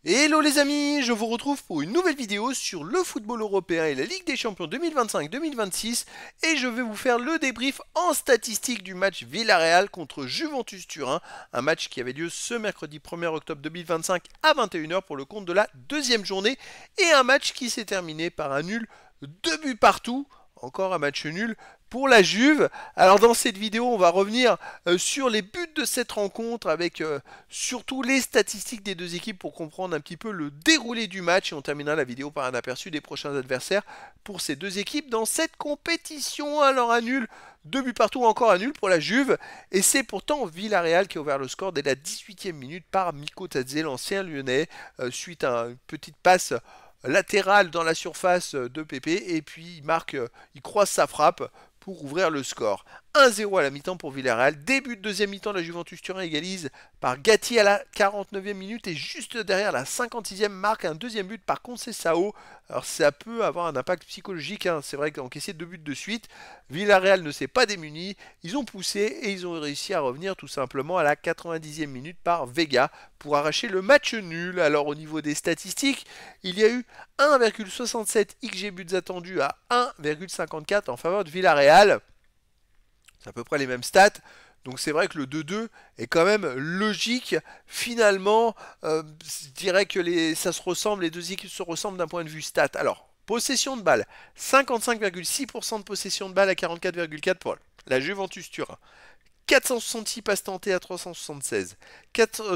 Hello les amis, je vous retrouve pour une nouvelle vidéo sur le football européen et la Ligue des Champions 2025-2026 et je vais vous faire le débrief en statistique du match Villarreal contre Juventus Turin, un match qui avait lieu ce mercredi 1er octobre 2025 à 21h pour le compte de la deuxième journée et un match qui s'est terminé par un nul 2 buts partout, encore un match nul pour la Juve. Alors dans cette vidéo, on va revenir sur les buts de cette rencontre avec surtout les statistiques des deux équipes pour comprendre un petit peu le déroulé du match et on terminera la vidéo par un aperçu des prochains adversaires pour ces deux équipes dans cette compétition. Alors un nul, 2 buts partout, encore un nul pour la Juve et c'est pourtant Villarreal qui a ouvert le score dès la 18e minute par Miko Tadze, l'ancien lyonnais, suite à une petite passe latérale dans la surface de Pépé et puis il croise sa frappe pour ouvrir le score. 1-0 à la mi-temps pour Villarreal. Début de deuxième mi-temps, la Juventus Turin égalise par Gatti à la 49e minute et juste derrière la 56e marque un deuxième but par Conceição. Alors ça peut avoir un impact psychologique, hein. C'est vrai qu'encaisser 2 buts de suite, Villarreal ne s'est pas démuni. Ils ont poussé et ils ont réussi à revenir tout simplement à la 90e minute par Vega pour arracher le match nul. Alors au niveau des statistiques, il y a eu 1,67 XG buts attendus à 1,54 en faveur de Villarreal. C'est à peu près les mêmes stats. Donc c'est vrai que le 2-2 est quand même logique. Finalement, je dirais que ça se ressemble, les deux équipes se ressemblent d'un point de vue stat. Alors, possession de balle, 55,6% de possession de balle à 44,4 pour la Juventus Turin. 466 passes tentées à 376,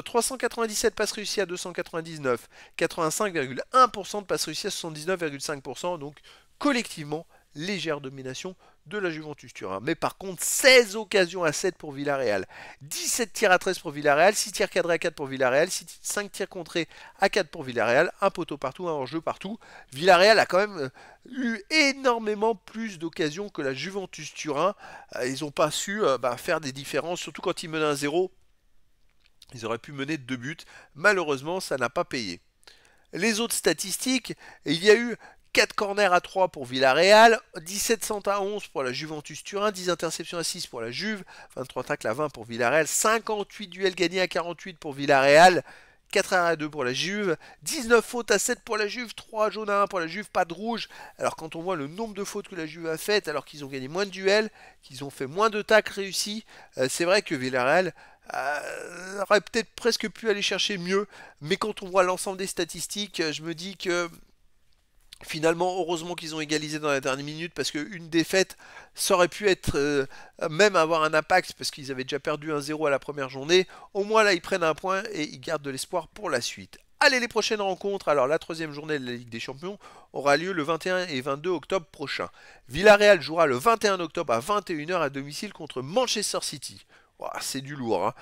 397 passes réussies à 299, 85,1% de passes réussies à 79,5%, donc collectivement légère domination de la Juventus Turin. Mais par contre, 16 occasions à 7 pour Villarreal, 17 tirs à 13 pour Villarreal, 6 tirs cadrés à 4 pour Villarreal, 5 tirs contrés à 4 pour Villarreal, un poteau partout, un hors-jeu partout. Villarreal a quand même eu énormément plus d'occasions que la Juventus Turin. Ils n'ont pas su faire des différences, surtout quand ils menaient 1-0. Ils auraient pu mener 2 buts. Malheureusement, ça n'a pas payé. Les autres statistiques, il y a eu 4 corners à 3 pour Villarreal, 17 centres à 11 pour la Juventus Turin, 10 interceptions à 6 pour la Juve, 23 tacles à 20 pour Villarreal, 58 duels gagnés à 48 pour Villarreal, 4 arrêts à 2 pour la Juve, 19 fautes à 7 pour la Juve, 3 jaunes à 1 pour la Juve, pas de rouge. Alors quand on voit le nombre de fautes que la Juve a faites, alors qu'ils ont gagné moins de duels, qu'ils ont fait moins de tacles réussis, c'est vrai que Villarreal aurait peut-être presque pu aller chercher mieux, mais quand on voit l'ensemble des statistiques, je me dis que finalement, heureusement qu'ils ont égalisé dans la dernière minute parce qu'une défaite, ça aurait pu être même avoir un impact parce qu'ils avaient déjà perdu 1-0 à la première journée. Au moins là, ils prennent un point et ils gardent de l'espoir pour la suite. Allez, les prochaines rencontres. Alors, la troisième journée de la Ligue des Champions aura lieu le 21 et 22 octobre prochain. Villarreal jouera le 21 octobre à 21h à domicile contre Manchester City. Ouah, c'est du lourd, hein.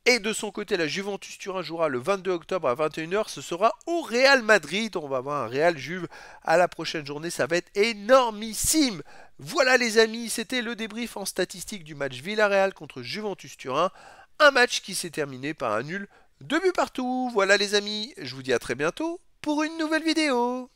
Et de son côté, la Juventus Turin jouera le 22 octobre à 21h. Ce sera au Real Madrid. On va avoir un Real Juve à la prochaine journée. Ça va être énormissime. Voilà les amis, c'était le débrief en statistique du match Villarreal contre Juventus Turin. Un match qui s'est terminé par un nul 2 buts partout. Voilà les amis, je vous dis à très bientôt pour une nouvelle vidéo.